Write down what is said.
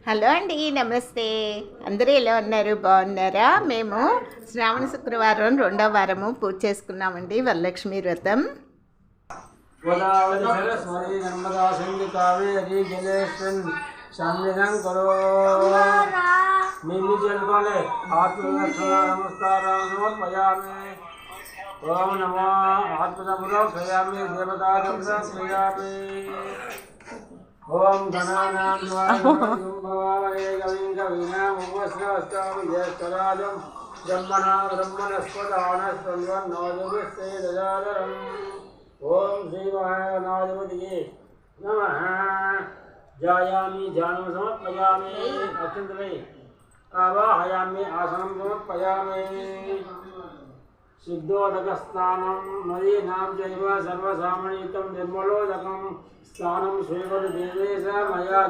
Hello అండి, నమస్తే. అందరూ ఎలా ఉన్నారు? బాగున్నారా? మేము శ్రావణ శుక్రవారం 2వ వారము పూజ చేసుకున్నామండి, వరలక్ష్మి వ్రతం. గోదావరి సరస్వతి నర్మదా సింధు కావేరీ జలేస్మిన్ సన్నిధం కరో. మీరు చేసుకోండి. ఆత్మదక్షిణ నమస్కారం సమర్పయామి. ఓం నమో ఆత్మదములో క్షయామి దేవతా సమర్పయామి. ఓం గణానాం భవామహే కవిం కవీనాముపస్రవస్తామి జ్యేష్ఠరాజం బ్రహ్మణా ఓం శ్రీ మహాగణాధిపతియే నమః. ధ్యాయామి, ధ్యానం సమర్పయామి. అత్యంతమై ఆవాహయామి, ఆసనం సమర్పయామి. సిద్ధోదక స్నానం మదీనాం చైవ సర్వసామణీతం నిర్మలోదకం స్నానం శ్రీవరి దేవేశ మయా